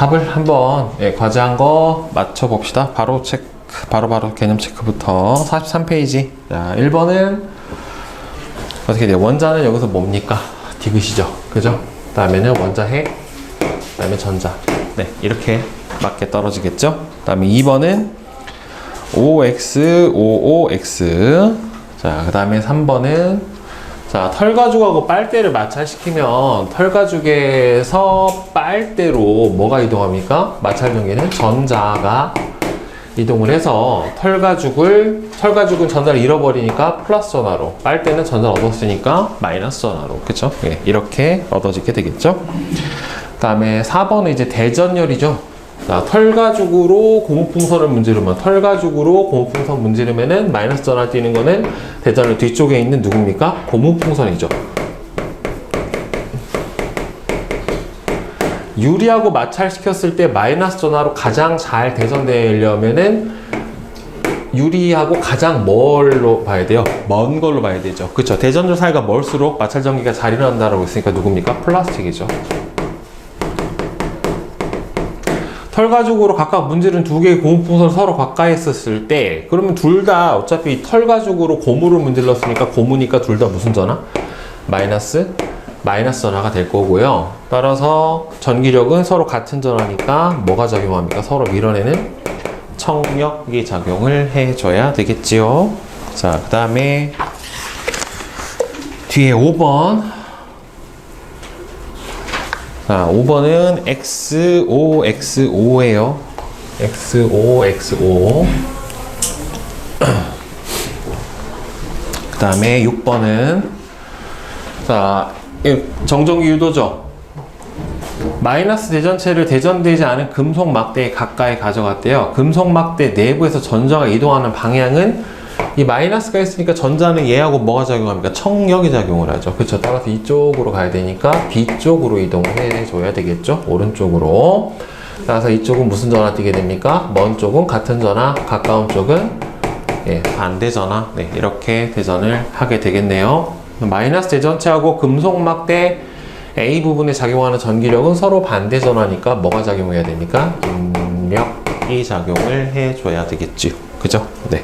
답을 한번 과제한 거 맞춰봅시다. 바로 바로 개념 체크부터 43페이지. 자, 1번은 어떻게 돼요? 원자는 여기서 뭡니까? 디귿이죠. 그죠? 그 다음에는 원자핵, 그 다음에 전자. 네, 이렇게 맞게 떨어지겠죠? 그 다음에 2번은 OX, OOX. 자, 그 다음에 3번은 자, 털가죽하고 빨대를 마찰시키면 털가죽에서 빨대로 뭐가 이동합니까? 마찰 전기는 전자가 이동을 해서 털가죽은 전자를 잃어버리니까 플러스 전화로, 빨대는 전자를 얻었으니까 마이너스 전화로. 그쵸? 예, 이렇게 얻어지게 되겠죠? 그 다음에 4번은 이제 대전열이죠. 자, 털가죽으로 고무풍선을 문지르면은 마이너스 전화를 띄는 거는 대전열 뒤쪽에 있는 누굽니까? 고무풍선이죠. 유리하고 마찰시켰을 때 마이너스 전화로 가장 잘 대전되려면은 유리하고 가장 멀로 봐야 돼요. 먼 걸로 봐야 되죠. 그쵸? 대전열 사이가 멀수록 마찰 전기가 잘 일어난다라고 했으니까 누굽니까? 플라스틱이죠. 털가죽으로 각각 문지른 두 개의 고무풍선을 서로 가까이 했었을 때, 그러면 둘 다 어차피 털가죽으로 고무를 문질렀으니까 고무니까 둘 다 무슨 전화? 마이너스 전화가 될 거고요. 따라서 전기력은 서로 같은 전화니까 뭐가 작용합니까? 서로 밀어내는 청력이 작용을 해줘야 되겠지요. 자, 그 다음에 뒤에 5번. 자, 5번은 XOXO예요. XOXO. 그 다음에 6번은 자, 정전기 유도죠. 마이너스 대전체를 대전되지 않은 금속 막대에 가까이 가져갔대요. 금속 막대 내부에서 전자가 이동하는 방향은 이 마이너스가 있으니까 전자는 얘하고 뭐가 작용합니까? 청력이 작용을 하죠. 그렇죠. 따라서 이쪽으로 가야 되니까 B쪽으로 이동을 해줘야 되겠죠. 오른쪽으로. 따라서 이쪽은 무슨 전화 띄게 됩니까? 먼 쪽은 같은 전화, 가까운 쪽은 반대 전화. 네, 이렇게 대전을 하게 되겠네요. 마이너스 대전체하고 금속 막대 A 부분에 작용하는 전기력은 서로 반대 전화니까 뭐가 작용해야 됩니까? 인력이 작용을 해줘야 되겠지요. 그죠? 네.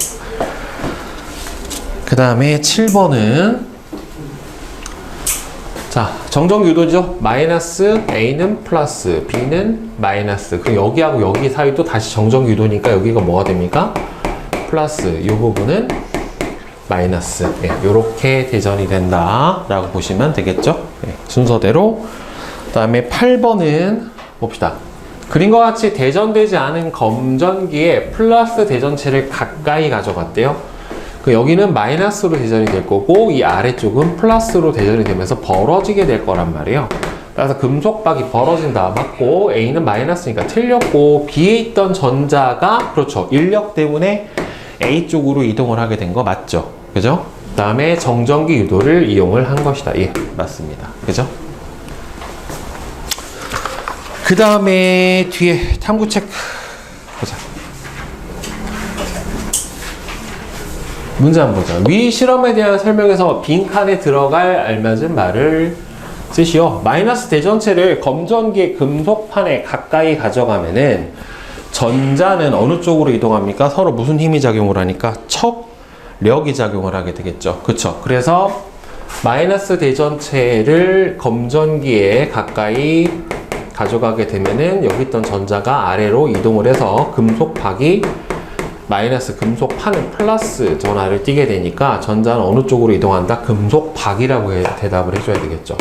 그 다음에 7번은 자, 정전기 유도죠. 마이너스 A는 플러스, B는 마이너스. 그럼 여기하고 여기 사이도 다시 정전기 유도니까 여기가 뭐가 됩니까? 플러스. 이 부분은 마이너스. 이렇게 대전이 된다 라고 보시면 되겠죠. 순서대로. 그 다음에 8번은 봅시다. 그림과 같이 대전되지 않은 검전기에 플러스 대전체를 가까이 가져갔대요. 여기는 마이너스로 대전이 될 거고 이 아래쪽은 플러스로 대전이 되면서 벌어지게 될 거란 말이에요. 따라서 금속박이 벌어진다. 맞고 A는 마이너스니까 틀렸고 B에 있던 전자가 그렇죠. 인력 때문에 A 쪽으로 이동을 하게 된 거 맞죠? 그죠? 그 다음에 정전기 유도를 이용을 한 것이다. 예, 맞습니다. 그죠? 그 다음에 뒤에 탐구 체크 보자. 문제 한번 보자. 위 실험에 대한 설명에서 빈칸에 들어갈 알맞은 말을 쓰시오. 마이너스 대전체를 검전기의 금속판에 가까이 가져가면은 전자는 어느 쪽으로 이동합니까? 서로 무슨 힘이 작용을 하니까? 척력이 작용을 하게 되겠죠. 그쵸? 그래서 마이너스 대전체를 검전기에 가까이 가져가게 되면은 여기 있던 전자가 아래로 이동을 해서 금속박이 마이너스 금속판은 플러스 전화를 띄게 되니까 전자는 어느 쪽으로 이동한다? 금속박이라고 대답을 해줘야 되겠죠.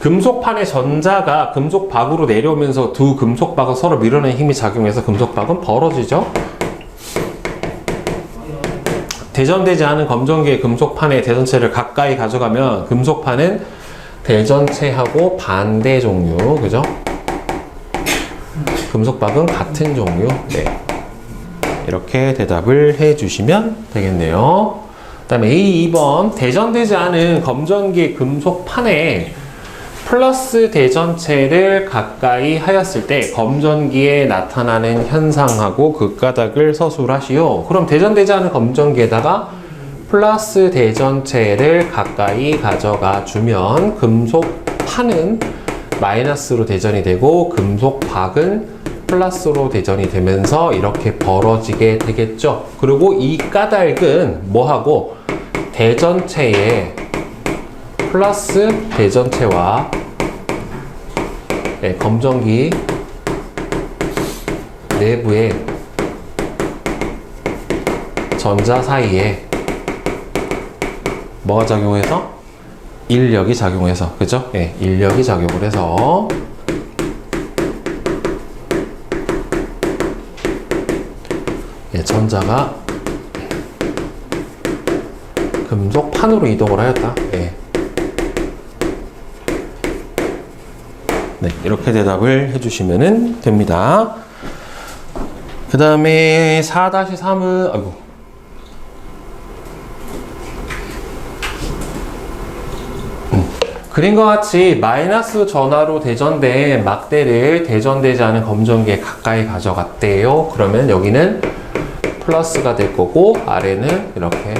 금속판의 전자가 금속박으로 내려오면서 두 금속박을 서로 밀어내는 힘이 작용해서 금속박은 벌어지죠. 대전되지 않은 검전기의 금속판의 대전체를 가까이 가져가면 금속판은 대전체하고 반대 종류, 그죠? 금속박은 같은 종류. 네. 이렇게 대답을 해주시면 되겠네요. 그 다음에 A 2번. 대전되지 않은 검전기의 금속판에 플러스 대전체를 가까이 하였을 때 검전기에 나타나는 현상하고 그 까닭을 서술하시오. 그럼 대전되지 않은 검전기에다가 플러스 대전체를 가까이 가져가 주면 금속판은 마이너스로 대전이 되고 금속 박은 플러스로 대전이 되면서 이렇게 벌어지게 되겠죠. 그리고 이 까닭은 뭐하고 대전체에 플러스 대전체와 검정기 내부의 전자 사이에 뭐가 작용해서? 인력이 작용해서, 그죠? 네, 인력이 작용을 해서 전자가 금속판으로 이동을 하였다. 네. 네, 이렇게 대답을 해주시면 됩니다. 그 다음에 4-3은 아이고 그림과 같이 마이너스 전하로 대전된 막대를 대전되지 않은 검정기에 가까이 가져갔대요. 그러면 여기는 플러스가 될 거고 아래는 이렇게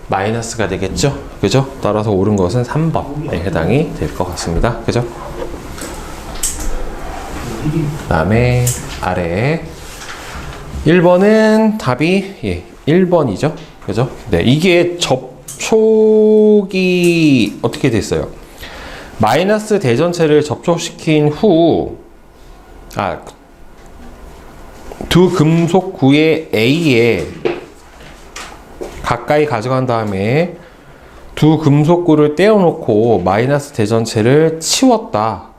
마이너스가 되겠죠. 그죠? 따라서 옳은 것은 3번에 해당이 될 것 같습니다. 그죠? 그 다음에 아래 1번은 답이 1번이죠. 그죠? 네, 이게 접촉이 어떻게 됐어요? 마이너스 대전체를 접촉시킨 후 두 금속구의 A에 가까이 가져간 다음에 두 금속구를 떼어놓고 마이너스 대전체를 치웠다.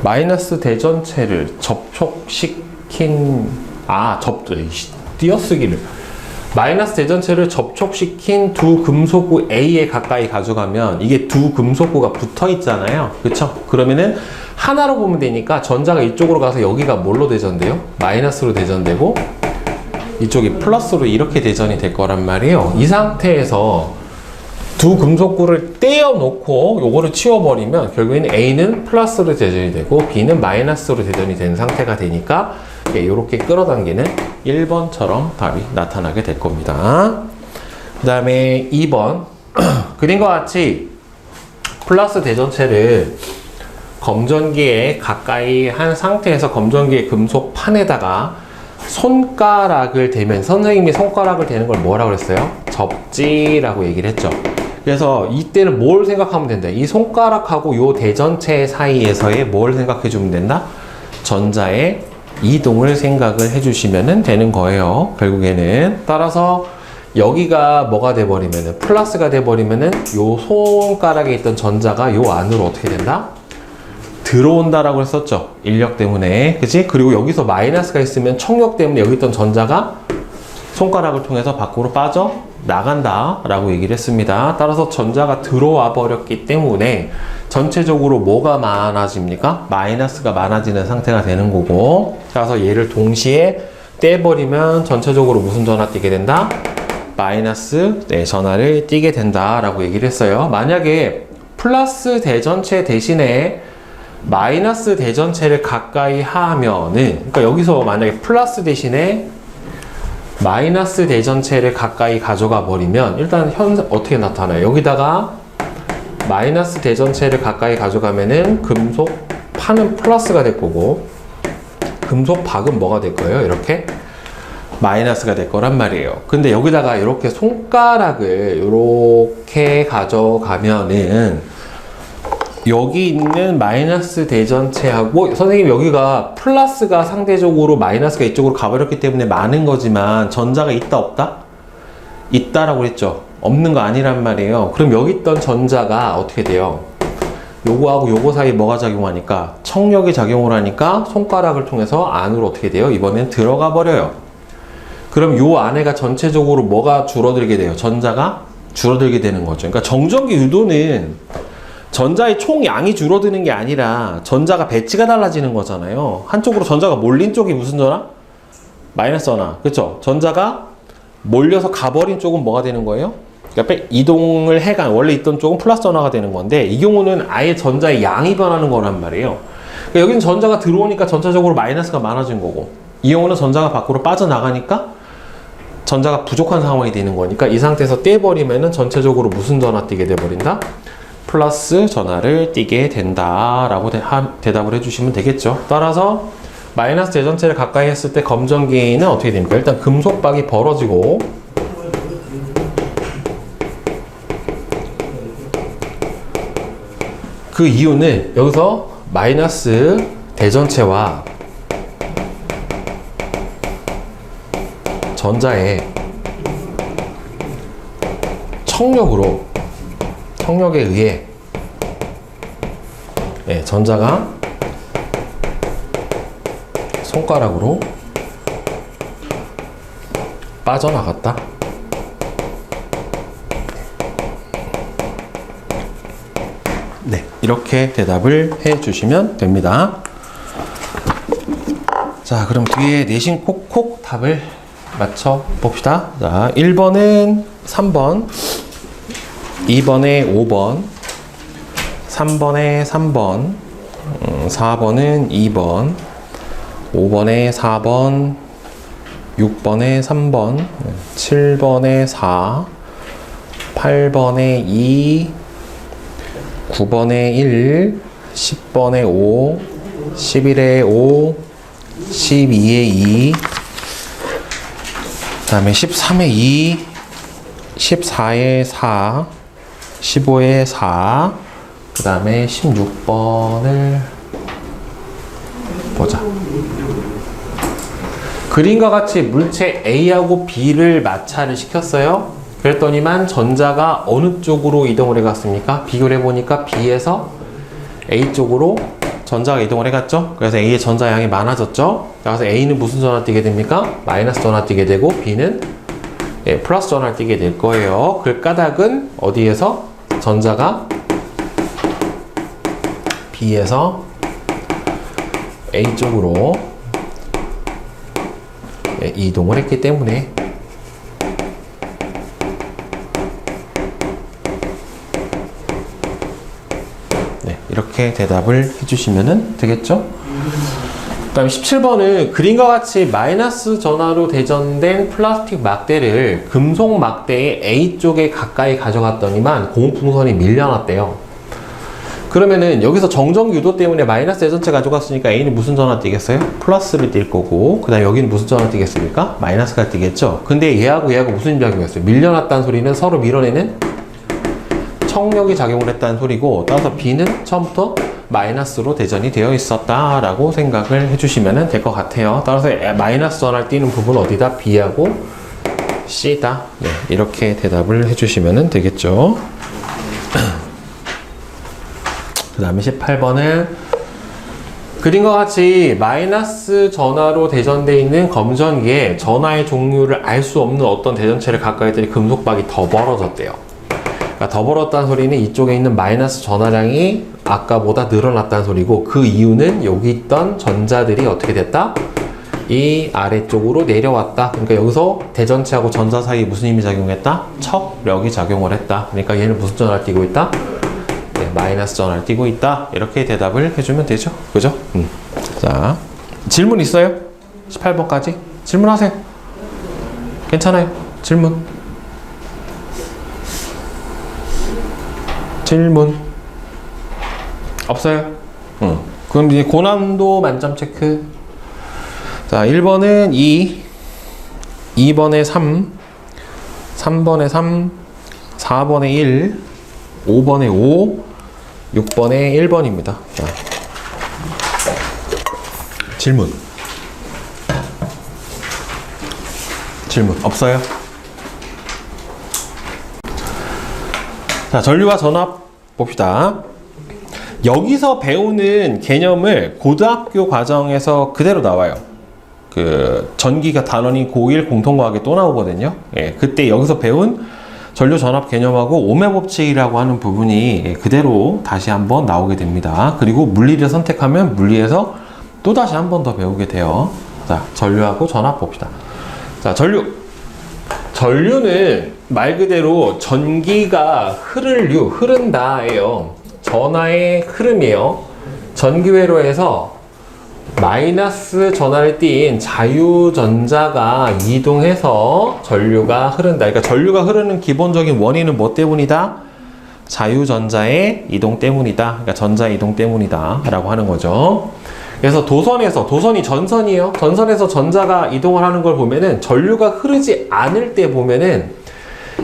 마이너스 대전체를 접촉시킨 띄어쓰기를 마이너스 대전체를 접촉시킨 두 금속구 A에 가까이 가져가면 이게 두 금속구가 붙어 있잖아요. 그쵸? 그러면은 하나로 보면 되니까 전자가 이쪽으로 가서 여기가 뭘로 대전돼요? 마이너스로 대전되고 이쪽이 플러스로 이렇게 대전이 될 거란 말이에요. 이 상태에서 두 금속구를 떼어놓고 요거를 치워버리면 결국에는 A는 플러스로 대전이 되고 B는 마이너스로 대전이 된 상태가 되니까 이렇게 끌어당기는 1번처럼 답이 나타나게 될 겁니다. 그 다음에 2번 그림과 같이 플러스 대전체를 검전기에 가까이 한 상태에서 검전기의 금속판에다가 손가락을 대면 선생님이 손가락을 대는 걸 뭐라고 그랬어요? 접지라고 얘기를 했죠. 그래서 이때는 뭘 생각하면 된다? 이 손가락하고 요 대전체 사이에서의 뭘 생각해 주면 된다? 전자의 이동을 생각을 해주시면 되는 거예요. 결국에는 따라서 여기가 뭐가 돼버리면은 플러스가 돼버리면은 요 손가락에 있던 전자가 요 안으로 어떻게 된다? 들어온다라고 했었죠. 인력 때문에, 그치? 그리고 여기서 마이너스가 있으면 청력 때문에 여기 있던 전자가 손가락을 통해서 밖으로 빠져 나간다 라고 얘기를 했습니다. 따라서 전자가 들어와 버렸기 때문에 전체적으로 뭐가 많아집니까? 마이너스가 많아지는 상태가 되는 거고, 따라서 얘를 동시에 떼버리면 전체적으로 무슨 전화 띄게 된다? 마이너스 전화를 띄게 된다 라고 얘기를 했어요. 만약에 플러스 대전체 대신에 마이너스 대전체를 가까이 하면은, 그러니까 여기서 만약에 플러스 대신에 마이너스 대전체를 가까이 가져가 버리면 일단 어떻게 나타나요? 여기다가 마이너스 대전체를 가까이 가져가면은 금속 판은 플러스가 될 거고 금속 박은 뭐가 될 거예요? 이렇게 마이너스가 될 거란 말이에요. 근데 여기다가 이렇게 손가락을 이렇게 가져가면은 여기 있는 마이너스 대전체하고 선생님 여기가 플러스가 상대적으로 마이너스가 이쪽으로 가버렸기 때문에 많은 거지만 전자가 있다 없다? 있다라고 했죠. 없는 거 아니란 말이에요. 그럼 여기 있던 전자가 어떻게 돼요? 요거하고 요거 사이 뭐가 작용하니까? 청력이 작용을 하니까 손가락을 통해서 안으로 어떻게 돼요? 이번엔 들어가 버려요. 그럼 요 안에가 전체적으로 뭐가 줄어들게 돼요? 전자가 줄어들게 되는 거죠. 그러니까 정전기 유도는 전자의 총 양이 줄어드는 게 아니라 전자가 배치가 달라지는 거잖아요. 한쪽으로 전자가 몰린 쪽이 무슨 전화? 마이너스 전화. 그쵸? 전자가 몰려서 가버린 쪽은 뭐가 되는 거예요? 그러니까 이동을 해간 원래 있던 쪽은 플러스 전화가 되는 건데 이 경우는 아예 전자의 양이 변하는 거란 말이에요. 그러니까 여기는 전자가 들어오니까 전체적으로 마이너스가 많아진 거고 이 경우는 전자가 밖으로 빠져나가니까 전자가 부족한 상황이 되는 거니까 이 상태에서 떼버리면은 전체적으로 무슨 전화 띄게 돼버린다? 플러스 전화를 띄게 된다라고 대답을 해주시면 되겠죠. 따라서 마이너스 대전체를 가까이 했을 때 검정기는 어떻게 됩니까? 일단 금속박이 벌어지고 그 이유는 여기서 마이너스 대전체와 전자의 청력에 의해 전자가 손가락으로 빠져나갔다. 네, 이렇게 대답을 해 주시면 됩니다. 자, 그럼 뒤에 내신 콕콕 답을 맞춰 봅시다. 자, 1번은 3번, 2번에 5번, 3번에 3번, 4번은 2번, 5번에 4번, 6번에 3번, 7번에 4, 8번에 2, 9번에 1, 10번에 5, 11에 5, 12에 2, 그 다음에 13에 2, 14에 4, 15에 4, 그 다음에 16번을 보자. 그림과 같이 물체 A하고 B를 마찰을 시켰어요. 그랬더니만 전자가 어느 쪽으로 이동을 해갔습니까? 비교를 해보니까 B에서 A 쪽으로 전자가 이동을 해갔죠. 그래서 A의 전자량이 많아졌죠. 그래서 A는 무슨 전화 띄게 됩니까? 마이너스 전화 띄게 되고 B는 플러스 전화 띄게 될 거예요. 그 까닭은 어디에서? 전자가 B에서 A 쪽으로 이동을 했기 때문에 이렇게 대답을 해주시면 되겠죠? 그 다음에 17번은 그림과 같이 마이너스 전하로 대전된 플라스틱 막대를 금속 막대의 A 쪽에 가까이 가져갔더니만 고무풍선이 밀려났대요. 그러면은 여기서 정전 유도 때문에 마이너스 대전체 가져갔으니까 A는 무슨 전화 띄겠어요? 플러스를 띌 거고, 그 다음에 여기는 무슨 전화 띄겠습니까? 마이너스가 띄겠죠? 근데 얘하고 무슨 작용이었어요? 밀려났다는 소리는 서로 밀어내는 청력이 작용을 했다는 소리고, 따라서 B는 처음부터 마이너스로 대전이 되어 있었다라고 생각을 해주시면 될 것 같아요. 따라서 마이너스 전화를 띄는 부분 어디다? B하고 C다. 네, 이렇게 대답을 해주시면 되겠죠. 그 다음에 18번은 그림과 같이 마이너스 전하로 대전되어 있는 검전기에 전하의 종류를 알 수 없는 어떤 대전체를 가까이 했더니 금속박이 더 벌어졌대요. 그러니까 더 벌었다는 소리는 이쪽에 있는 마이너스 전하량이 아까보다 늘어났다는 소리고, 그 이유는 여기 있던 전자들이 어떻게 됐다? 이 아래쪽으로 내려왔다. 그러니까 여기서 대전체하고 전자 사이에 무슨 힘이 작용했다? 척력이 작용을 했다. 그러니까 얘는 무슨 전하를 띄고 있다? 마이너스 전화를 띄고 있다. 이렇게 대답을 해주면 되죠. 그죠? 자, 질문 있어요? 18번까지? 질문하세요. 괜찮아요. 질문. 없어요? 그럼 이제 고난도 만점 체크. 자, 1번은 2, 2번에 3, 3번에 3, 4번에 1, 5번에 5, 6번에 1번입니다. 자, 질문 없어요? 자, 전류와 전압 봅시다. 여기서 배우는 개념을 고등학교 과정에서 그대로 나와요. 그 전기가 단원이 고1 공통과학에 또 나오거든요. 예, 그때 여기서 배운 전류 전압 개념하고 오메 법칙이라고 하는 부분이 그대로 다시 한번 나오게 됩니다. 그리고 물리를 선택하면 물리에서 또 다시 한 번 더 배우게 돼요. 자, 전류하고 전압 봅시다. 자, 전류는 말 그대로 전기가 흐른다예요. 전하의 흐름이에요. 전기회로에서 마이너스 전하를 띈 자유전자가 이동해서 전류가 흐른다. 그러니까 전류가 흐르는 기본적인 원인은 뭐 때문이다? 자유전자의 이동 때문이다. 그러니까 전자 이동 때문이다 라고 하는 거죠. 그래서 도선이 전선이에요. 전선에서 전자가 이동을 하는 걸 보면은 전류가 흐르지 않을 때 보면은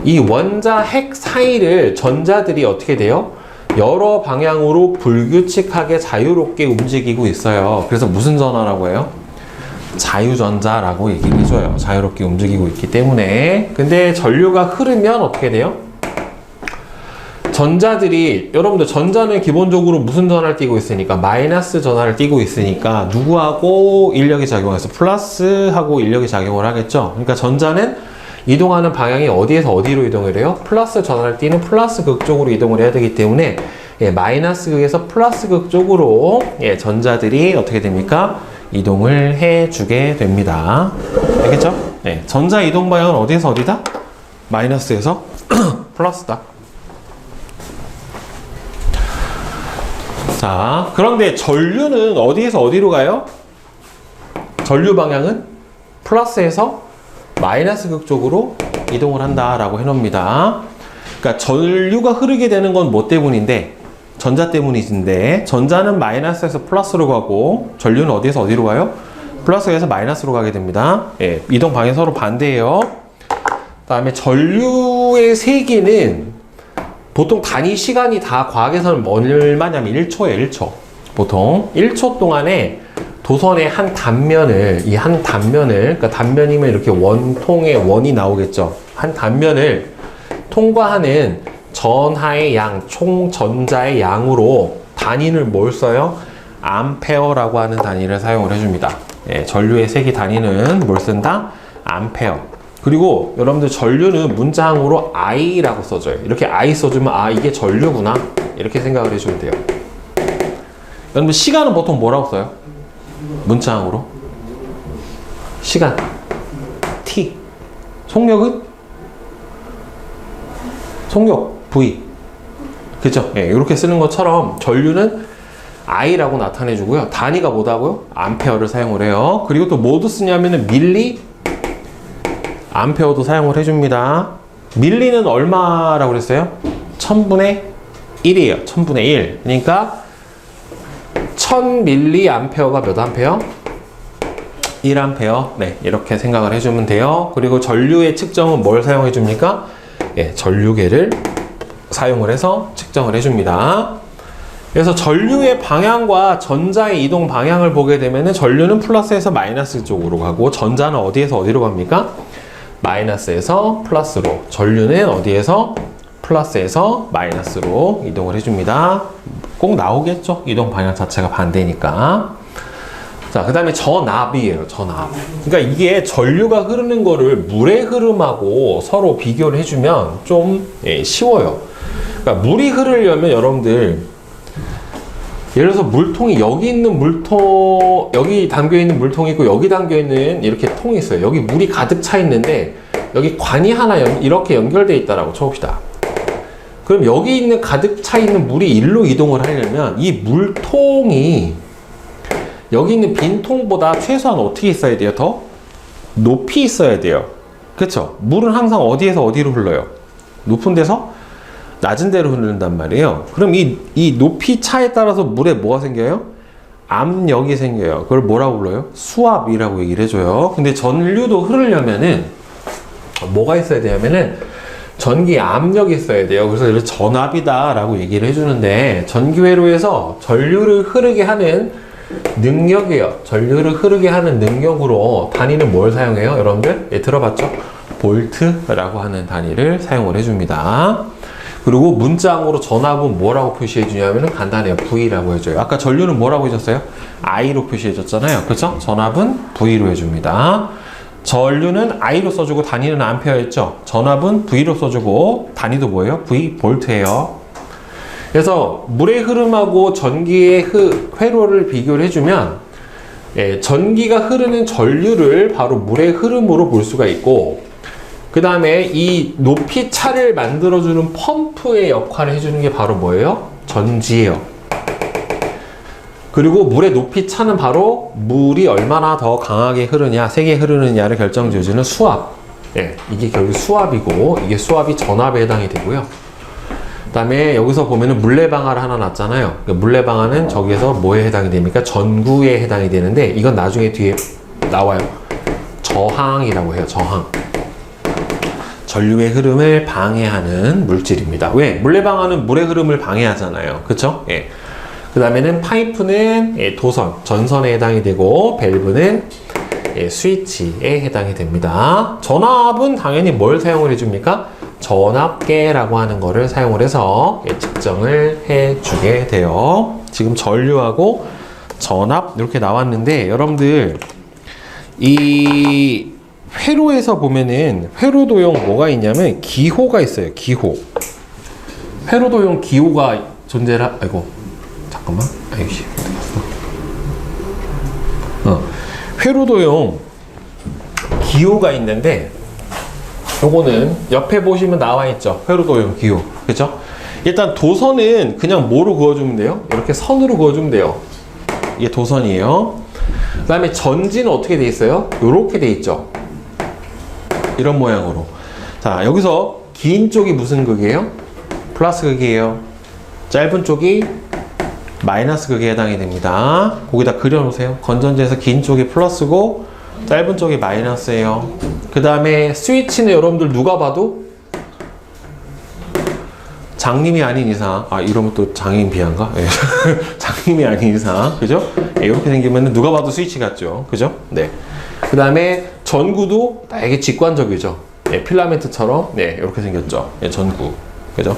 이 원자 핵 사이를 전자들이 어떻게 돼요? 여러 방향으로 불규칙하게 자유롭게 움직이고 있어요. 그래서 무슨 전하라고 해요? 자유전자라고 얘기를 해줘요. 자유롭게 움직이고 있기 때문에. 근데 전류가 흐르면 어떻게 돼요? 전자들이, 여러분들 전자는 기본적으로 무슨 전하를 띠고 있으니까 마이너스 전하를 띠고 있으니까 누구하고 인력이 작용해서 플러스하고 인력이 작용을 하겠죠. 그러니까 전자는 이동하는 방향이 어디에서 어디로 이동을 해요? 플러스 전하를 띠는 플러스 극 쪽으로 이동을 해야 되기 때문에 마이너스 극에서 플러스 극 쪽으로 전자들이 어떻게 됩니까? 이동을 해주게 됩니다. 알겠죠? 전자 이동 방향은 어디에서 어디다? 마이너스에서 플러스다. 자, 그런데 전류는 어디에서 어디로 가요? 전류 방향은 플러스에서 마이너스 극 쪽으로 이동을 한다라고 해놓습니다. 그러니까 전류가 흐르게 되는 건 뭐 때문인데? 전자 때문인데, 전자는 마이너스에서 플러스로 가고 전류는 어디에서 어디로 가요? 플러스에서 마이너스로 가게 됩니다. 이동 방향이 서로 반대예요. 그다음에 전류의 세기는 보통 단위 시간이 다 과학에서는 얼마냐면 1초예요, 1초. 보통 1초 동안에 도선의 한 단면을, 그러니까 단면이면 이렇게 원통의 원이 나오겠죠. 한 단면을 통과하는 전하의 양, 총 전자의 양으로 단위를 뭘 써요? 암페어라고 하는 단위를 사용을 해줍니다. 전류의 세기 단위는 뭘 쓴다? 암페어. 그리고 여러분들 전류는 문자항으로 I라고 써줘요. 이렇게 I 써주면 아 이게 전류구나 이렇게 생각을 해주면 돼요. 여러분들 시간은 보통 뭐라고 써요? 문자항으로 시간 T. 속력은? 속력 V. 그죠? 이렇게 쓰는 것처럼 전류는 I라고 나타내주고요. 단위가 뭐다고요? 암페어를 사용을 해요. 그리고 또 뭐도 쓰냐면은 밀리 암페어도 사용을 해줍니다. 밀리는 얼마라고 그랬어요? 1000분의 1이에요. 1000분의 1. 그러니까 1000mA가 몇 암페어? 1암페어. 네, 이렇게 생각을 해주면 돼요. 그리고 전류의 측정은 뭘 사용해 줍니까? 전류계를 사용을 해서 측정을 해줍니다. 그래서 전류의 방향과 전자의 이동 방향을 보게 되면은 전류는 플러스에서 마이너스 쪽으로 가고 전자는 어디에서 어디로 갑니까? 마이너스에서 플러스로. 전류는 어디에서? 플러스에서 마이너스로 이동을 해줍니다. 꼭 나오겠죠? 이동 방향 자체가 반대니까. 자, 그 다음에 전압이에요. 전압. 그러니까 이게 전류가 흐르는 거를 물의 흐름하고 서로 비교를 해주면 좀 쉬워요. 그러니까 물이 흐르려면 여러분들 예를 들어서 물통이 여기 있는 물통, 여기 담겨있는 물통이 있고 여기 담겨있는 이렇게 통이 있어요. 여기 물이 가득 차 있는데 여기 관이 하나 이렇게 연결되어 있다라고 쳐봅시다. 그럼 여기 있는 가득 차 있는 물이 일로 이동을 하려면 이 물통이 여기 있는 빈 통보다 최소한 어떻게 있어야 돼요? 더 높이 있어야 돼요. 그쵸? 물은 항상 어디에서 어디로 흘러요? 높은 데서 낮은 데로 흐른단 말이에요. 그럼 이 높이 차에 따라서 물에 뭐가 생겨요? 압력이 생겨요. 그걸 뭐라고 불러요? 수압이라고 얘기를 해줘요. 근데 전류도 흐르려면은 뭐가 있어야 되냐면은 전기 압력이 있어야 돼요. 그래서 이걸 전압이다 라고 얘기를 해주는데 전기회로에서 전류를 흐르게 하는 능력이에요. 전류를 흐르게 하는 능력으로 단위는 뭘 사용해요? 여러분들? 들어봤죠? 볼트라고 하는 단위를 사용을 해줍니다. 그리고 문자항으로 전압은 뭐라고 표시해 주냐면 간단해요. V라고 해줘요. 아까 전류는 뭐라고 해줬어요? I로 표시해 줬잖아요. 그렇죠? 전압은 V로 해줍니다. 전류는 I로 써주고 단위는 암페어였죠. 전압은 V로 써주고 단위도 뭐예요? V, 볼트예요. 그래서 물의 흐름하고 전기의 회로를 비교를 해주면 전기가 흐르는 전류를 바로 물의 흐름으로 볼 수가 있고 그 다음에 이 높이 차를 만들어주는 펌프의 역할을 해주는 게 바로 뭐예요? 전지예요. 그리고 물의 높이 차는 바로 물이 얼마나 더 강하게 흐르냐, 세게 흐르느냐를 결정지어주는 수압. 예, 이게 결국 수압이고, 이게 수압이 전압에 해당이 되고요. 그 다음에 여기서 보면은 물레방아를 하나 놨잖아요. 그러니까 물레방아는 저기에서 뭐에 해당이 됩니까? 전구에 해당이 되는데, 이건 나중에 뒤에 나와요. 저항이라고 해요. 저항. 전류의 흐름을 방해하는 물질입니다. 왜? 물레방아는 물의 흐름을 방해하잖아요. 그쵸? 예. 그 다음에는 파이프는 예, 도선, 전선에 해당이 되고, 밸브는 예, 스위치에 해당이 됩니다. 전압은 당연히 뭘 사용을 해줍니까? 전압계라고 하는 거를 사용을 해서 예, 측정을 해주게 돼요. 지금 전류하고 전압 이렇게 나왔는데, 여러분들 이 회로에서 보면은 회로도용 뭐가 있냐면 기호가 있어요. 기호. 회로도용 기호가 존재를 아이고 잠깐만. 아이씨. 회로도용 기호가 있는데, 요거는 옆에 보시면 나와 있죠. 회로도용 기호. 그죠? 일단 도선은 그냥 뭐로 그어주면 돼요? 이렇게 선으로 그어주면 돼요. 이게 도선이에요. 그 다음에 전지는 어떻게 돼 있어요? 요렇게 돼 있죠. 이런 모양으로. 자, 여기서 긴 쪽이 무슨 극이에요? 플러스 극이에요. 짧은 쪽이 마이너스 극에 해당이 됩니다. 거기다 그려놓으세요. 건전지에서 긴 쪽이 플러스고 짧은 쪽이 마이너스예요. 그 다음에 스위치는 여러분들 누가 봐도 장님이 아닌 이상, 아 이러면 또 장애인 비하인가? 네. 장님이 아닌 이상, 그죠? 네, 이렇게 생기면 누가 봐도 스위치 같죠, 그죠? 네. 그 다음에 전구도 되게 직관적이죠. 네, 필라멘트처럼 네 이렇게 생겼죠. 네, 전구, 그죠?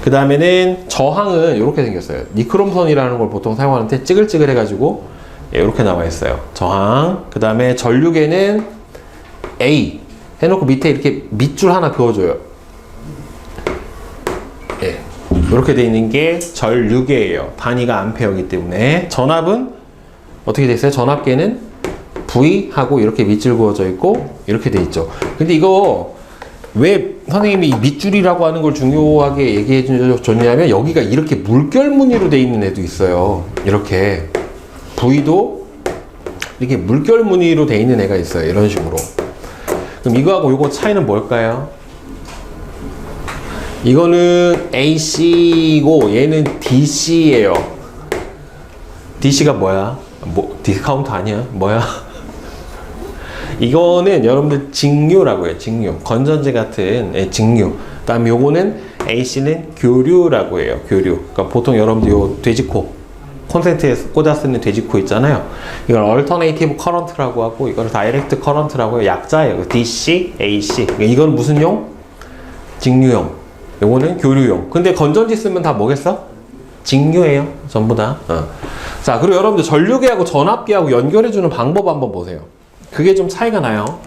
그 다음에는 저항은 이렇게 생겼어요. 니크롬선이라는 걸 보통 사용하는데 찌글찌글 해가지고 네, 이렇게 나와 있어요. 저항. 그 다음에 전류계는 A 해놓고 밑에 이렇게 밑줄 하나 그어줘요. 예, 이렇게 돼 있는 게 전류계예요. 단위가 암페어이기 때문에. 전압은 어떻게 돼 있어요? 전압계는 V 하고 이렇게 밑줄 그어져 있고 이렇게 돼 있죠. 근데 이거 왜 선생님이 이 밑줄이라고 하는 걸 중요하게 얘기해 줬냐면, 여기가 이렇게 물결 무늬로 돼 있는 애도 있어요. 이렇게 V도 이렇게 물결 무늬로 돼 있는 애가 있어요. 이런 식으로. 그럼 이거하고 이거 차이는 뭘까요? 이거는 AC이고 얘는 DC예요. DC가 뭐야? 뭐 디스카운트 아니야? 뭐야? 이거는 여러분들 직류라고 해요. 직류. 건전지 같은 예, 직류. 그다음에 요거는 AC는 교류라고 해요. 교류. 그러니까 보통 여러분들 요 돼지코 콘센트에 꽂아 쓰는 돼지코 있잖아요. 이걸 얼터네이티브 커런트라고 하고, 이걸 다이렉트 커런트라고 해요. 약자예요. DC, AC. 이건 무슨 용? 직류용. 요거는 교류용. 근데 건전지 쓰면 다 뭐겠어? 직류예요. 전부 다. 자, 그리고 여러분들 전류계하고 전압계하고 연결해주는 방법 한번 보세요. 그게 좀 차이가 나요.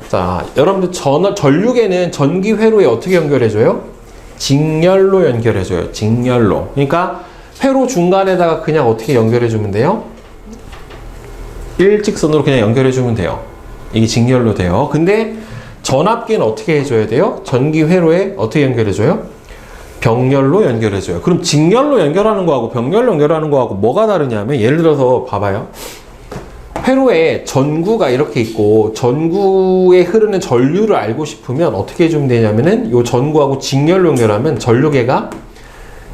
자, 여러분들 전류계는 전기 회로에 어떻게 연결해줘요? 직렬로 연결해줘요. 직렬로. 그러니까 회로 중간에다가 그냥 어떻게 연결해주면 돼요? 일직선으로 그냥 연결해주면 돼요. 이게 직렬로 돼요. 근데 전압계는 어떻게 해줘야 돼요? 전기 회로에 어떻게 연결해줘요? 병렬로 연결해줘요. 그럼 직렬로 연결하는 거하고 병렬로 연결하는 거하고 뭐가 다르냐면, 예를 들어서 봐봐요. 회로에 전구가 이렇게 있고 전구에 흐르는 전류를 알고 싶으면 어떻게 해주면 되냐면은, 요 전구하고 직렬로 연결하면 전류계가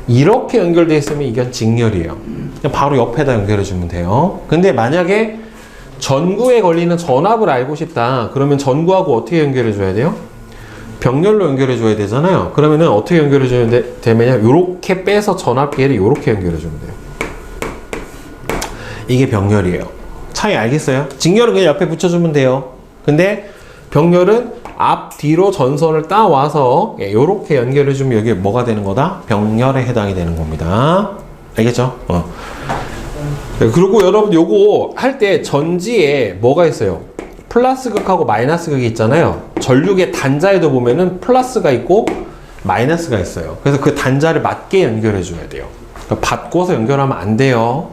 이렇게 연결되어 있으면 이건 직렬이에요. 그냥 바로 옆에다 연결해주면 돼요. 근데 만약에 전구에 걸리는 전압을 알고 싶다. 그러면 전구하고 어떻게 연결해줘야 돼요? 병렬로 연결해줘야 되잖아요. 그러면은 어떻게 연결해줘야 되느냐? 요렇게 빼서 전압계를 요렇게 연결해주면 돼요. 이게 병렬이에요. 차이 알겠어요? 직렬은 그냥 옆에 붙여주면 돼요. 근데 병렬은 앞, 뒤로 전선을 따와서 요렇게 연결해주면 여기 뭐가 되는 거다? 병렬에 해당이 되는 겁니다. 알겠죠? 그리고 여러분 요거 할 때 전지에 뭐가 있어요? 플러스 극하고 마이너스 극이 있잖아요. 전류계 단자에도 보면은 플러스가 있고 마이너스가 있어요. 그래서 그 단자를 맞게 연결해 줘야 돼요. 그러니까 바꿔서 연결하면 안 돼요.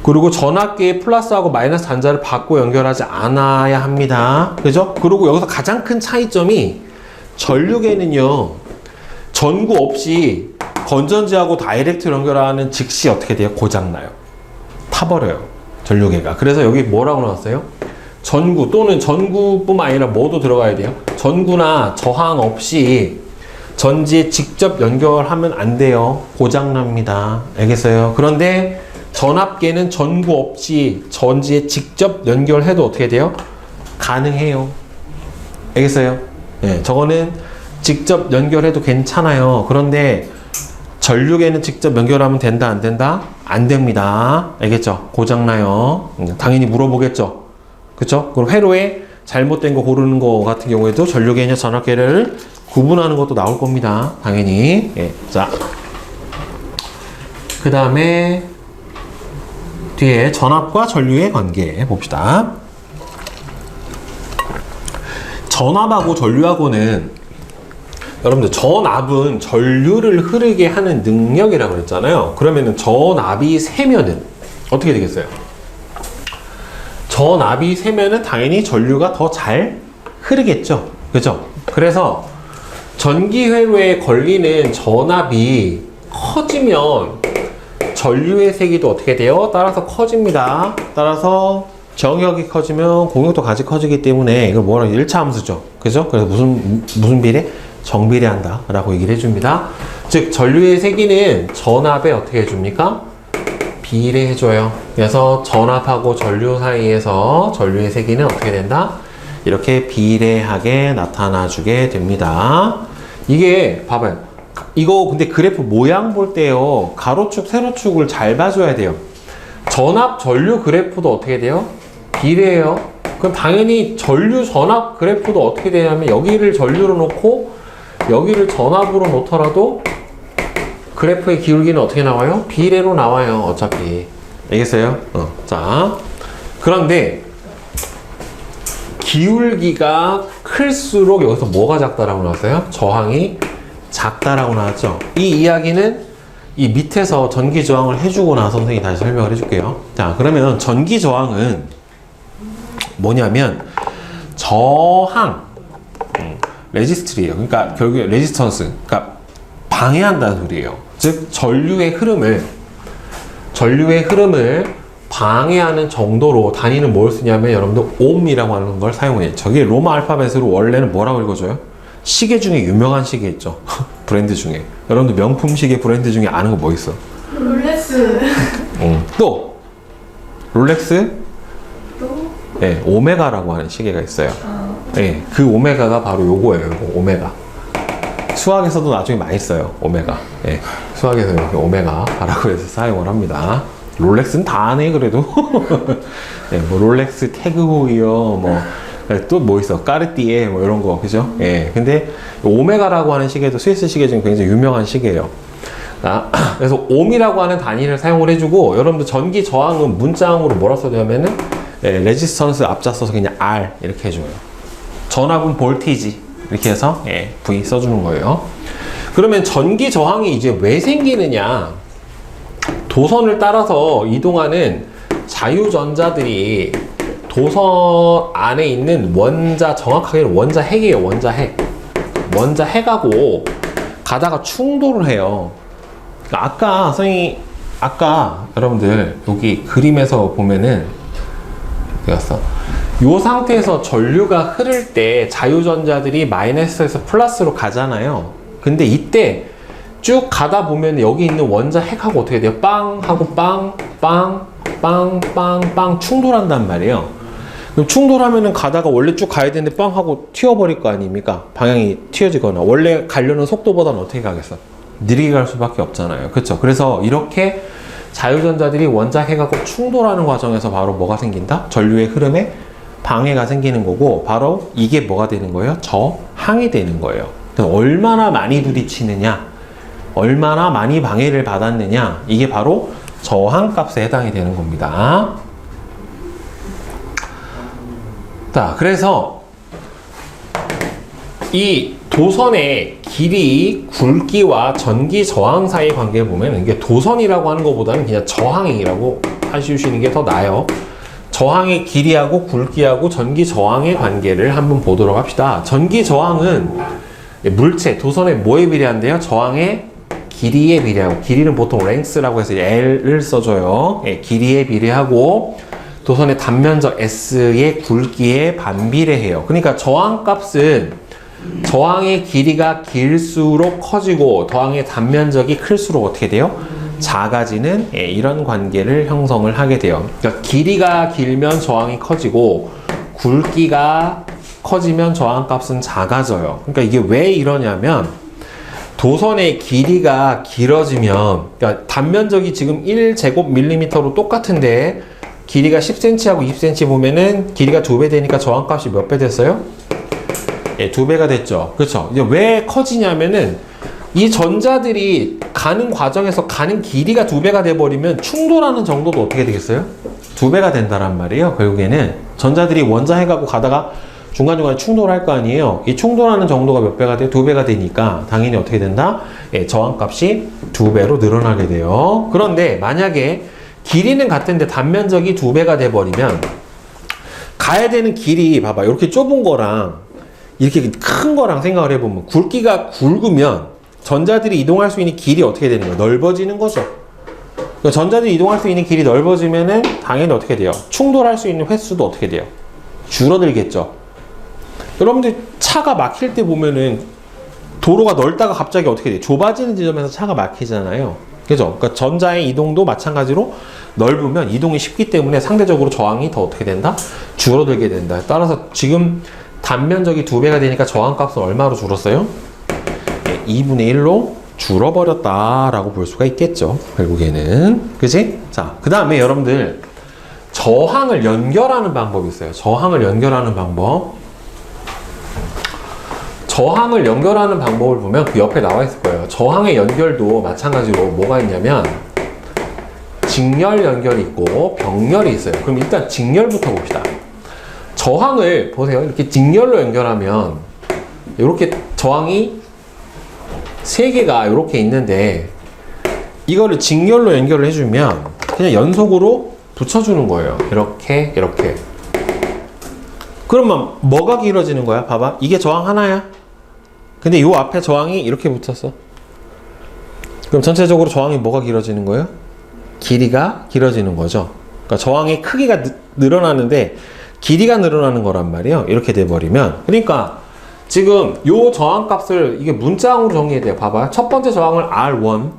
그리고 전압계의 플러스하고 마이너스 단자를 바꿔 연결하지 않아야 합니다. 그죠? 그리고 여기서 가장 큰 차이점이, 전류계는요 전구 없이 건전지하고 다이렉트 연결하는 즉시 어떻게 돼요? 고장나요. 타버려요. 전류계가. 그래서 여기 뭐라고 나왔어요? 전구 또는 전구뿐만 아니라 뭐도 들어가야 돼요? 전구나 저항 없이 전지에 직접 연결하면 안 돼요. 고장납니다. 알겠어요? 그런데 전압계는 전구 없이 전지에 직접 연결해도 어떻게 돼요? 가능해요. 알겠어요? 네, 저거는 직접 연결해도 괜찮아요. 그런데 전류계는 직접 연결하면 된다, 안 된다? 안 됩니다. 알겠죠? 고장나요. 당연히 물어보겠죠? 그쵸? 그럼 회로에 잘못된 거 고르는 거 같은 경우에도 전류계냐 전압계를 구분하는 것도 나올 겁니다. 당연히. 예. 자, 그 다음에 뒤에 전압과 전류의 관계 봅시다. 전압하고 전류하고는 여러분들 전압은 전류를 흐르게 하는 능력이라고 그랬잖아요. 그러면은 전압이 세면은 어떻게 되겠어요? 전압이 세면은 당연히 전류가 더 잘 흐르겠죠. 그죠? 그래서 전기회로에 걸리는 전압이 커지면 전류의 세기도 어떻게 돼요? 따라서 커집니다. 따라서 정역이 커지면 공역도 같이 커지기 때문에 이걸 뭐라 1차 함수죠. 그죠? 그래서 무슨 비례? 정비례한다 라고 얘기를 해줍니다. 즉 전류의 세기는 전압에 어떻게 해줍니까? 비례해줘요. 그래서 전압하고 전류 사이에서 전류의 세기는 어떻게 된다? 이렇게 비례하게 나타나주게 됩니다. 이게 봐봐요. 이거 근데 그래프 모양 볼 때요. 가로축, 세로축을 잘 봐줘야 돼요. 전압, 전류 그래프도 어떻게 돼요? 비례해요. 그럼 당연히 전류, 전압 그래프도 어떻게 되냐면 여기를 전류로 놓고 여기를 전압으로 놓더라도 그래프의 기울기는 어떻게 나와요? 비례로 나와요. 어차피. 알겠어요? 자, 그런데 기울기가 클수록 여기서 뭐가 작다라고 나왔어요? 저항이 작다라고 나왔죠. 이 이야기는 이 밑에서 전기 저항을 해주고 나서 선생님이 다시 설명을 해줄게요. 자, 그러면 전기 저항은 뭐냐면 저항 레지스트리예요. 그러니까 결국에 레지스턴스, 그러니까 방해한다는 소리예요. 즉 전류의 흐름을 방해하는 정도로 단위는 뭘 쓰냐면 여러분들 옴이라고 하는 걸 사용해요. 저게 로마 알파벳으로 원래는 뭐라고 읽어줘요? 시계 중에 유명한 시계 있죠. 브랜드 중에. 여러분들 명품 시계 브랜드 중에 아는 거 뭐 있어? 롤렉스. 또 롤렉스? 또? 네, 오메가라고 하는 시계가 있어요. 네, 그 오메가가 바로 요거예요. 요거 오메가. 수학에서도 나중에 많이 써요. 오메가. 네, 수학에서 이렇게 오메가라고 해서 사용을 합니다. 롤렉스는 다 아네 그래도. 네, 뭐 롤렉스 태그호이어 뭐 또 뭐 있어 까르띠에 뭐 이런 거 그죠? 예. 근데 오메가라고 하는 시계도 스위스 시계 중에 굉장히 유명한 시계예요. 그래서 옴이라고 하는 단위를 사용을 해주고 여러분들 전기 저항은 문자항으로 뭐라 써냐면은 레지스턴스 앞자 써서 그냥 R 이렇게 해줘요. 전압은 볼티지 이렇게 해서 V 써주는 거예요. 그러면 전기 저항이 이제 왜 생기느냐? 도선을 따라서 이동하는 자유전자들이 도선 안에 있는 원자, 정확하게는 원자 핵이에요. 원자 핵. 원자 핵하고 가다가 충돌을 해요. 그러니까 아까 여러분들 여기 그림에서 보면은 어디갔어? 이 상태에서 전류가 흐를 때 자유전자들이 마이너스에서 플러스로 가잖아요. 근데 이때 쭉 가다 보면 여기 있는 원자 핵하고 어떻게 돼요? 빵 하고 빵, 빵, 빵, 빵, 빵 충돌한단 말이에요. 그럼 충돌하면은 가다가 원래 쭉 가야 되는데 빵 하고 튀어버릴 거 아닙니까? 방향이 튀어지거나. 원래 가려는 속도보다는 어떻게 가겠어? 느리게 갈 수밖에 없잖아요. 그렇죠? 그래서 이렇게 자유전자들이 원자 핵하고 충돌하는 과정에서 바로 뭐가 생긴다? 전류의 흐름에 방해가 생기는 거고 바로 이게 뭐가 되는 거예요? 저항이 되는 거예요. 그래서 얼마나 많이 부딪히느냐 얼마나 많이 방해를 받았느냐 이게 바로 저항값에 해당이 되는 겁니다. 자, 그래서 이 도선의 길이, 굵기와 전기 저항 사이의 관계를 보면 이게 도선이라고 하는 것보다는 그냥 저항이라고 하시는 게 더 나아요. 저항의 길이하고 굵기하고 전기 저항의 관계를 한번 보도록 합시다. 전기 저항은 물체, 도선의 뭐에 비례한대요? 저항의 길이에 비례하고, 길이는 보통 length라고 해서 L을 써줘요. 예, 길이에 비례하고 도선의 단면적 S의 굵기에 반비례해요. 그러니까 저항값은 저항의 길이가 길수록 커지고 저항의 단면적이 클수록 어떻게 돼요? 작아지는 이런 관계를 형성을 하게 돼요. 그러니까 길이가 길면 저항이 커지고 굵기가 커지면 저항값은 작아져요. 그러니까 이게 왜 이러냐면 도선의 길이가 길어지면, 그러니까 단면적이 지금 1제곱밀리미터로 똑같은데 길이가 10cm하고 20cm 보면은 길이가 2배 되니까 저항값이 몇 배 됐어요? 예, 2배가 됐죠. 그렇죠. 이제 왜 커지냐면은 이 전자들이 가는 과정에서 가는 길이가 2배가 돼버리면 충돌하는 정도도 어떻게 되겠어요? 2배가 된다란 말이에요. 결국에는 전자들이 원자해가고 가다가 중간중간에 충돌할 거 아니에요. 이 충돌하는 정도가 몇 배가 돼? 2배가 되니까 당연히 어떻게 된다? 예, 저항값이 2배로 늘어나게 돼요. 그런데 만약에 길이는 같은데 단면적이 2배가 돼버리면 가야 되는 길이 봐봐. 이렇게 좁은 거랑 이렇게 큰 거랑 생각을 해보면 굵기가 굵으면 전자들이 이동할 수 있는 길이 어떻게 되는 거예요? 넓어지는 거죠. 그러니까 전자들이 이동할 수 있는 길이 넓어지면은 당연히 어떻게 돼요? 충돌할 수 있는 횟수도 어떻게 돼요? 줄어들겠죠. 여러분들 차가 막힐 때 보면은 도로가 넓다가 갑자기 어떻게 돼요? 좁아지는 지점에서 차가 막히잖아요. 그죠? 그러니까 전자의 이동도 마찬가지로 넓으면 이동이 쉽기 때문에 상대적으로 저항이 더 어떻게 된다? 줄어들게 된다. 따라서 지금 단면적이 2배가 되니까 저항값은 얼마로 줄었어요? 2분의 1로 줄어버렸다라고 볼 수가 있겠죠. 결국에는. 그치? 자, 그 다음에 여러분들 저항을 연결하는 방법이 있어요. 저항을 연결하는 방법. 저항을 연결하는 방법을 보면 그 옆에 나와 있을 거예요. 저항의 연결도 마찬가지로 뭐가 있냐면 직렬 연결이 있고 병렬이 있어요. 그럼 일단 직렬부터 봅시다. 저항을 보세요. 이렇게 직렬로 연결하면 이렇게 저항이 3개가 이렇게 있는데 이거를 직렬로 연결을 해주면 그냥 연속으로 붙여주는 거예요. 이렇게 이렇게. 그러면 뭐가 길어지는 거야? 봐봐. 이게 저항 하나야. 근데 요 앞에 저항이 이렇게 붙었어. 그럼 전체적으로 저항이 뭐가 길어지는 거예요? 길이가 길어지는 거죠. 그러니까 저항의 크기가 늘어나는데 길이가 늘어나는 거란 말이에요. 이렇게 돼버리면. 그러니까 지금 요 저항값을 이게 문자항으로 정리해야 돼요. 봐봐요. 첫 번째 저항을 R1,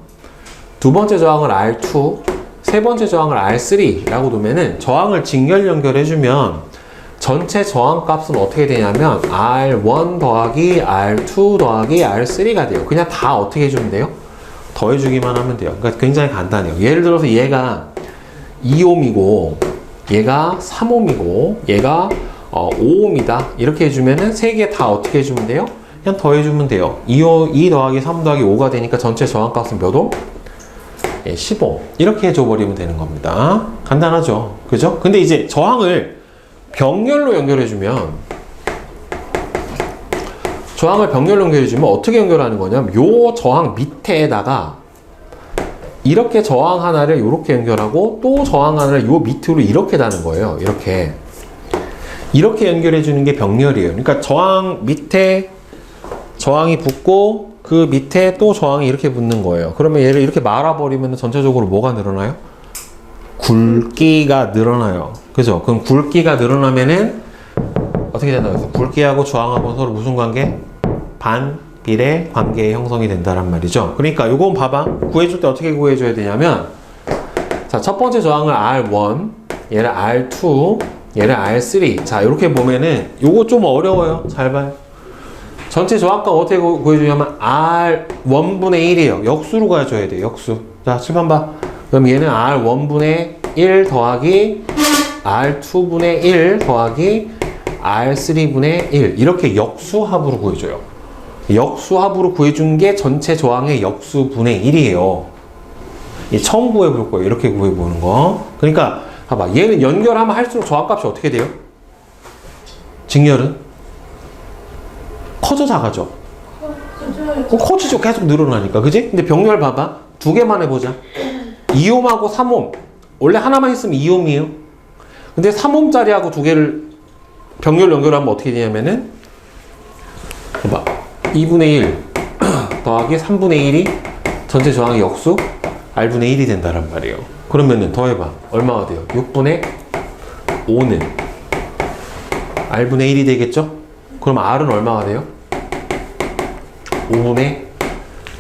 두 번째 저항을 R2, 세 번째 저항을 R3라고 두면은 저항을 직렬 연결해주면 전체 저항값은 어떻게 되냐면 R1 더하기 R2 더하기 R3가 돼요. 그냥 다 어떻게 해주면 돼요? 더해주기만 하면 돼요. 그러니까 굉장히 간단해요. 예를 들어서 얘가 2ohm이고 얘가 3ohm이고 얘가 5ohm이다. 이렇게 해주면은 세 개 다 어떻게 해주면 돼요? 그냥 더해주면 돼요. 2 더하기 3 더하기 5가 되니까 전체 저항값은 몇 ohm? 15. 이렇게 해줘버리면 되는 겁니다. 간단하죠? 그죠? 근데 이제 저항을 병렬로 연결해주면 어떻게 연결하는 거냐면 요 저항 밑에다가 이렇게 저항 하나를 이렇게 연결하고 또 저항 하나를 요 밑으로 이렇게 다는 거예요. 이렇게 연결해주는 게 병렬이에요. 그러니까 저항 밑에 저항이 붙고 그 밑에 또 저항이 이렇게 붙는 거예요. 그러면 얘를 이렇게 말아버리면 전체적으로 뭐가 늘어나요? 굵기가 늘어나요. 그죠? 그럼 굵기가 늘어나면은 어떻게 된다고 했어요? 굵기하고 저항하고 서로 무슨 관계? 반비례 관계의 형성이 된다란 말이죠. 그러니까 요건 봐봐. 구해줄 때 어떻게 구해줘야 되냐면 자, 첫 번째 저항을 R1, 얘를 R2, 얘를 R3. 자, 이렇게 보면은 요거 좀 어려워요. 잘 봐요. 전체 저항값 어떻게 구해주냐면 R1분의 1이에요. 역수로 가져야 돼요. 역수. 자, 칠판 봐. 그럼 얘는 R1분의 1 더하기 R2분의 1 더하기 R3분의 1 이렇게 역수합으로 구해줘요. 역수합으로 구해준 게 전체 저항의 역수분의 1이에요. 처음 구해볼 거예요. 이렇게 구해보는 거. 그러니까 봐봐. 얘는 연결하면 할수록 저항값이 어떻게 돼요? 직렬은? 커져 작아져? 커지죠. 계속 늘어나니까. 그지? 근데 병렬 봐봐. 두 개만 해보자. 2ohm하고 3ohm. 원래 하나만 있으면 2ohm이에요. 근데 3ohm짜리하고 두 개를 병렬 연결하면 어떻게 되냐면은 봐봐. 2분의 1 더하기 3분의 1이 전체 저항이 역수 R분의 1이 된다란 말이에요. 그러면은 더해봐. 얼마가 돼요? 6분의 5는 R분의 1이 되겠죠? 그럼 R은 얼마가 돼요? 5분의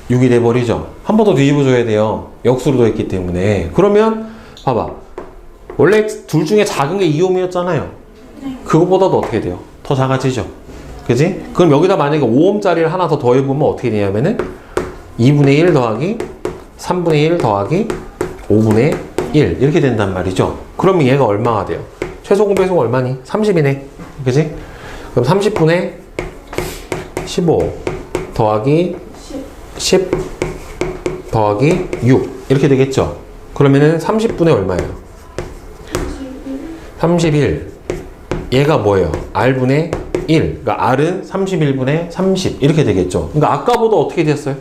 6이 돼버리죠. 한 번 더 뒤집어줘야 돼요. 역수로 더했기 때문에. 그러면 봐봐. 원래 둘 중에 작은 게 2옴이었잖아요. 그것보다도 어떻게 돼요? 더 작아지죠. 그지? 그럼 여기다 만약에 5옴짜리를 하나 더 더해보면 어떻게 되냐면은 2분의 1 더하기 3분의 1 더하기 5분의 1 이렇게 된단 말이죠. 그러면 얘가 얼마가 돼요? 최소 공배수가 얼마니? 30이네. 그지? 그럼 30분의 15 더하기 10 더하기 6 이렇게 되겠죠. 그러면은 30분의 얼마예요? 31. 얘가 뭐예요? R분의 1. 그러니까 R은 31분의 30 이렇게 되겠죠. 그러니까 아까보다 어떻게 됐어요?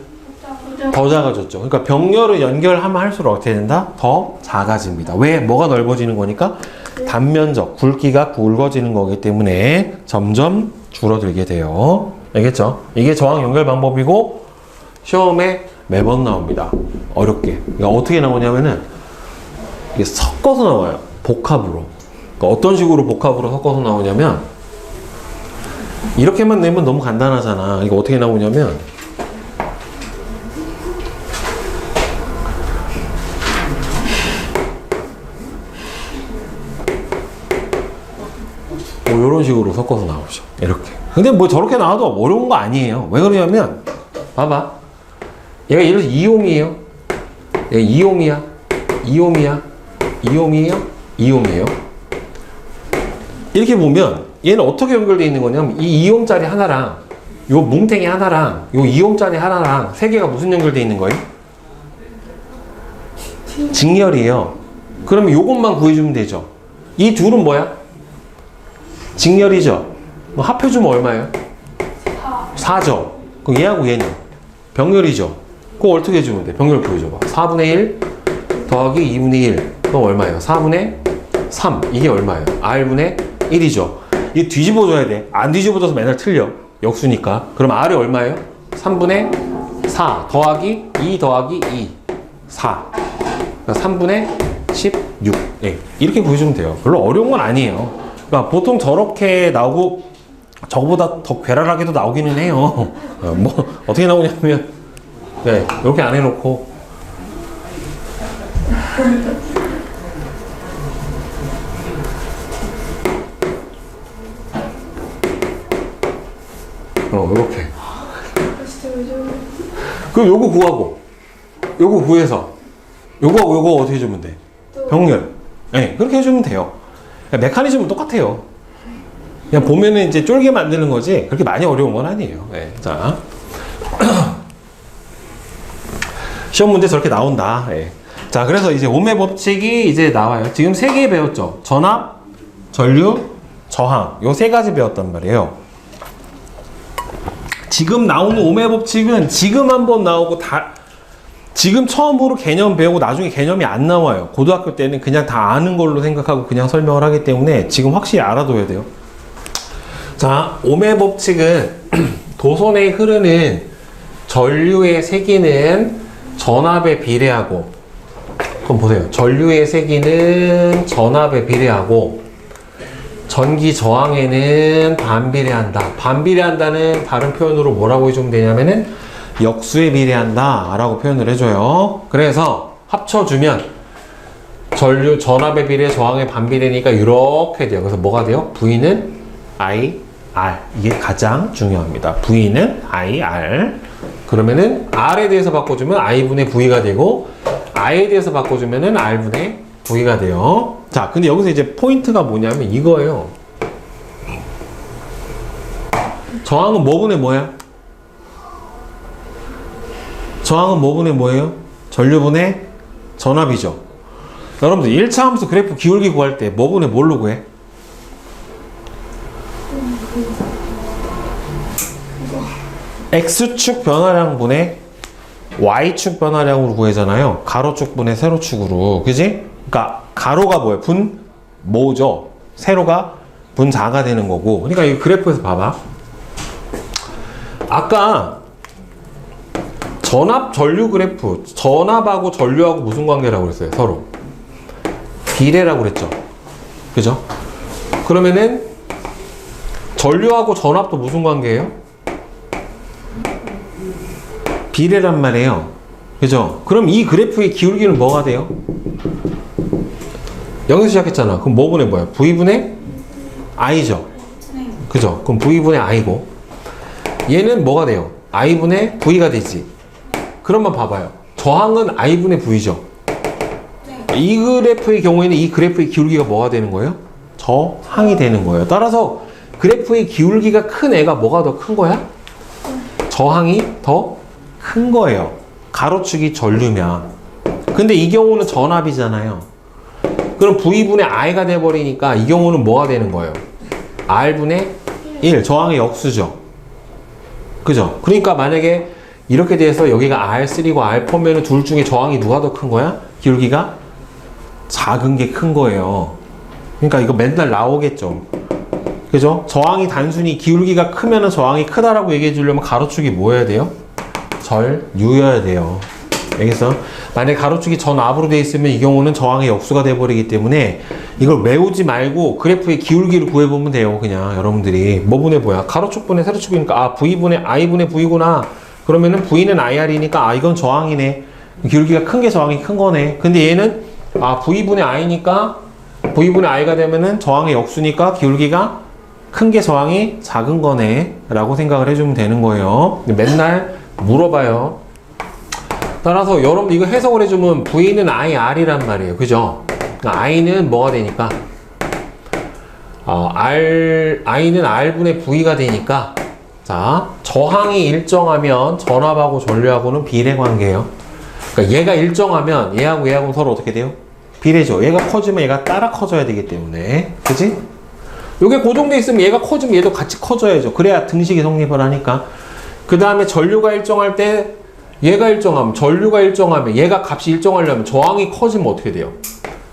더 작아졌죠. 그러니까 병렬을 연결하면 할수록 어떻게 된다? 더 작아집니다. 왜? 뭐가 넓어지는 거니까? 단면적, 굵기가 굵어지는 거기 때문에 점점 줄어들게 돼요. 알겠죠? 이게 저항 연결 방법이고 시험에 매번 나옵니다. 어렵게. 그러니까 어떻게 나오냐면은 이게 섞어서 나와요. 복합으로. 그러니까 어떤 식으로 복합으로 섞어서 나오냐면 이렇게만 내면 너무 간단하잖아. 이거 어떻게 나오냐면 뭐 이런 식으로 섞어서 나오죠. 이렇게. 근데 뭐 저렇게 나와도 어려운 거 아니에요. 왜 그러냐면 봐봐. 얘가 예를 들어서 2옴이에요. 얘가 2옴이야. 2옴이야. 2옴이에요. 2옴이에요. 이렇게 보면 얘는 어떻게 연결되어 있는 거냐면 이 2옴짜리 하나랑 요 뭉탱이 하나랑 요 2옴짜리 하나랑 세 개가 무슨 연결되어 있는 거예요? 직렬이에요. 그러면 요것만 구해주면 되죠. 이 둘은 뭐야? 직렬이죠. 뭐 합해주면 얼마예요? 4죠. 그럼 얘하고 얘는 병렬이죠. 그거 어떻게 해주면 돼? 병렬 구해줘봐. 4분의 1 더하기 2분의 1 그럼 얼마예요? 4분의 3 이게 얼마예요? R분의 1이죠. 이게 뒤집어줘야 돼. 안 뒤집어져서 맨날 틀려. 역수니까. 그럼 R이 얼마예요? 3분의 4 더하기 2 더하기 2 4 그러니까 3분의 16 네. 이렇게 구해주면 돼요. 별로 어려운 건 아니에요. 그러니까 보통 저렇게 나오고 저거보다 더 괴랄하게도 나오기는 해요. 뭐 어떻게 나오냐면 네, 이렇게 안 해놓고 이렇게. 그럼 요거 구하고 요거 구해서 요거하고 요거 어떻게 해주면 돼? 병렬. 네, 그렇게 해주면 돼요. 메커니즘은 똑같아요. 그냥 보면은 이제 쫄게 만드는 거지 그렇게 많이 어려운 건 아니에요. 네, 자 시험 문제 저렇게 나온다. 네. 자 그래서 이제 옴의 법칙이 이제 나와요. 지금 3개 배웠죠. 전압, 전류, 저항 요 3가지 배웠단 말이에요. 지금 나오는 옴의 법칙은 지금 한번 나오고 지금 처음으로 개념 배우고 나중에 개념이 안 나와요. 고등학교 때는 그냥 다 아는 걸로 생각하고 그냥 설명을 하기 때문에 지금 확실히 알아둬야 돼요. 자, 옴의 법칙은 도선에 흐르는 전류의 세기는 전압에 비례하고 그럼 보세요. 전류의 세기는 전압에 비례하고 전기 저항에는 반비례한다. 반비례한다는 다른 표현으로 뭐라고 해주면 되냐면은 역수에 비례한다 라고 표현을 해줘요. 그래서 합쳐주면 전류 전압에 비례 저항에 반비례니까 이렇게 돼요. 그래서 뭐가 돼요? V는 I, R 이게 가장 중요합니다. V는 I, R 그러면은 R에 대해서 바꿔주면 I분의 V가 되고 I에 대해서 바꿔주면은 R분의 V가 돼요. 자, 근데 여기서 이제 포인트가 뭐냐면 이거예요. 저항은 뭐분의 뭐야? 저항은 뭐분의 뭐예요? 전류분의 전압이죠. 여러분들 1차 함수 그래프 기울기 구할 때 뭐분의 뭘로 구해? X축 변화량분의 Y축 변화량으로 구해잖아요. 가로축 분의 세로축으로. 그지? 그러니까 가로가 뭐예요? 분 모죠. 세로가 분 자가 되는 거고. 그러니까 이 그래프에서 봐봐. 아까 전압 전류 그래프, 전압하고 전류하고 무슨 관계라고 그랬어요? 서로 비례라고 그랬죠. 그죠? 그러면은 전류하고 전압도 무슨 관계예요? 비례란 말이에요. 그죠? 그럼 이 그래프의 기울기는 뭐가 돼요? 0에서 시작했잖아. 그럼 뭐분의 뭐야? V분의 I죠. 그죠? 그럼 V분의 I고, 얘는 뭐가 돼요? I분의 V가 되지. 그러면 봐봐요. 저항은 I분의 V죠. 이 그래프의 경우에는 이 그래프의 기울기가 뭐가 되는 거예요? 저항이 되는 거예요. 따라서 그래프의 기울기가 큰 애가 뭐가 더 큰 거야? 저항이 더 큰 거예요. 가로축이 전류면. 근데 이 경우는 전압이잖아요. 그럼 V분의 I가 돼버리니까 이 경우는 뭐가 되는 거예요? R분의 1, 저항의 역수죠. 그죠? 그러니까 만약에 이렇게 돼서 여기가 R3고 R4면은 둘 중에 저항이 누가 더 큰 거야? 기울기가 작은 게 큰 거예요. 그러니까 이거 맨날 나오겠죠. 그죠? 저항이 단순히 기울기가 크면은 저항이 크다라고 얘기해 주려면 가로축이 뭐여야 돼요? 전유여야 돼요. 알겠어? 만약에 가로축이 전압으로 돼 있으면 이 경우는 저항의 역수가 돼버리기 때문에 이걸 외우지 말고 그래프의 기울기를 구해보면 돼요. 그냥 여러분들이 뭐분의 뭐야? 가로축분의 세로축이니까 아 V분의 I분의 V구나. 그러면은 V는 IR이니까 아 이건 저항이네. 기울기가 큰 게 저항이 큰 거네. 근데 얘는 아 V분의 I니까 V분의 I가 되면은 저항의 역수니까 기울기가 큰 게 저항이 작은 거네 라고 생각을 해주면 되는 거예요. 맨날 물어봐요. 따라서 여러분 이거 해석을 해주면 V는 IR이란 말이에요. 그죠? I는 뭐가 되니까 I는 R분의 V가 되니까 자 저항이 일정하면 전압하고 전류하고는 비례 관계예요. 그러니까 얘가 일정하면 얘하고 얘하고는 서로 어떻게 돼요? 비례죠. 얘가 커지면 얘가 따라 커져야 되기 때문에. 그치? 요게 고정돼 있으면 얘가 커지면 얘도 같이 커져야죠. 그래야 등식이 성립을 하니까. 그 다음에 전류가 일정할 때 얘가 일정하면, 전류가 일정하면, 얘가 값이 일정하려면 저항이 커지면 어떻게 돼요?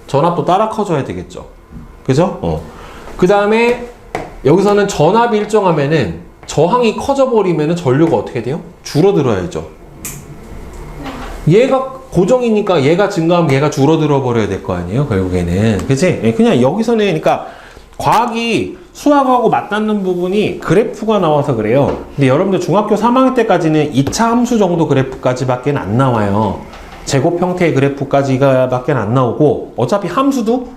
전압도 따라 커져야 되겠죠. 그죠? 그 다음에 여기서는 전압이 일정하면은 저항이 커져버리면은 전류가 어떻게 돼요? 줄어들어야죠. 얘가 고정이니까 얘가 증가하면 얘가 줄어들어 버려야 될 거 아니에요? 결국에는. 그치? 그냥 여기서는, 그러니까 과학이 수학하고 맞닿는 부분이 그래프가 나와서 그래요. 근데 여러분들 중학교 3학년 때까지는 2차 함수 정도 그래프까지밖에 안 나와요. 제곱 형태의 그래프까지가 밖에 안 나오고 어차피 함수도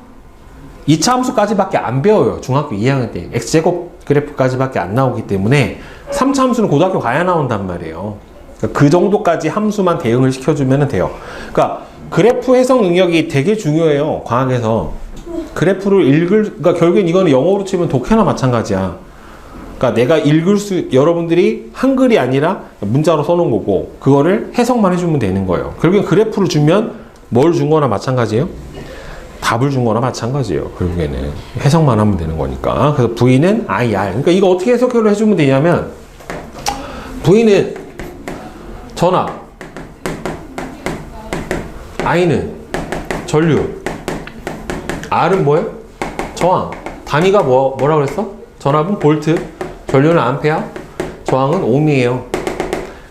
2차 함수까지밖에 안 배워요. 중학교 2학년 때 x제곱 그래프까지밖에 안 나오기 때문에 3차 함수는 고등학교 가야 나온단 말이에요. 그러니까 그 정도까지 함수만 대응을 시켜주면 돼요. 그러니까 그래프 해석 능력이 되게 중요해요. 과학에서. 그래프를 그러니까 결국엔 이거는 영어로 치면 독해나 마찬가지야. 그러니까 내가 여러분들이 한글이 아니라 문자로 써놓은 거고, 그거를 해석만 해주면 되는 거예요. 결국엔 그래프를 주면 뭘 준 거나 마찬가지예요? 답을 준 거나 마찬가지예요. 결국에는. 해석만 하면 되는 거니까. 그래서 V는 IR. 그러니까 이거 어떻게 해석을 해주면 되냐면, V는 전압, I는 전류, R은 뭐예요? 저항. 단위가 뭐라고 그랬어? 전압은 볼트, 전류는 암페어, 저항은 옴이에요.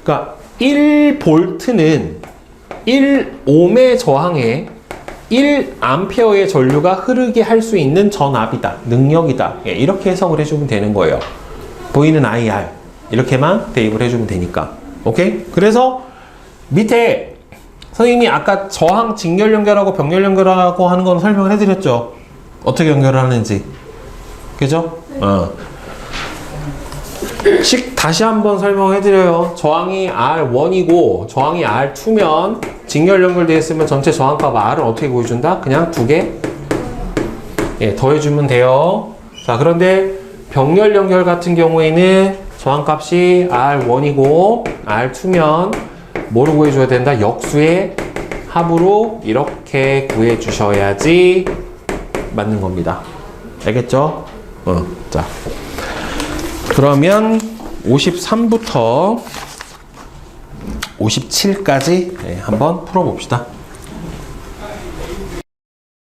그러니까 1볼트는 1옴의 저항에 1암페어의 전류가 흐르게 할 수 있는 전압이다. 능력이다. 예, 이렇게 해석을 해주면 되는 거예요. V는 IR. 이렇게만 대입을 해주면 되니까. 오케이? 그래서 밑에 선생님이 아까 저항 직렬 연결하고 병렬 연결하고 하는 건 설명을 해드렸죠. 어떻게 연결을 하는지. 그죠? 다시 한번 설명해드려요. 저항이 R1이고 저항이 R2면 직렬 연결되어 있으면 전체 저항값 R을 어떻게 구해준다? 그냥 2개 예, 더해주면 돼요. 자, 그런데 병렬 연결 같은 경우에는 저항값이 R1이고 R2면 뭐로 구해줘야 된다? 역수의 합으로 이렇게 구해주셔야지 맞는 겁니다. 알겠죠? 자, 그러면 53부터 57까지 한번 풀어봅시다.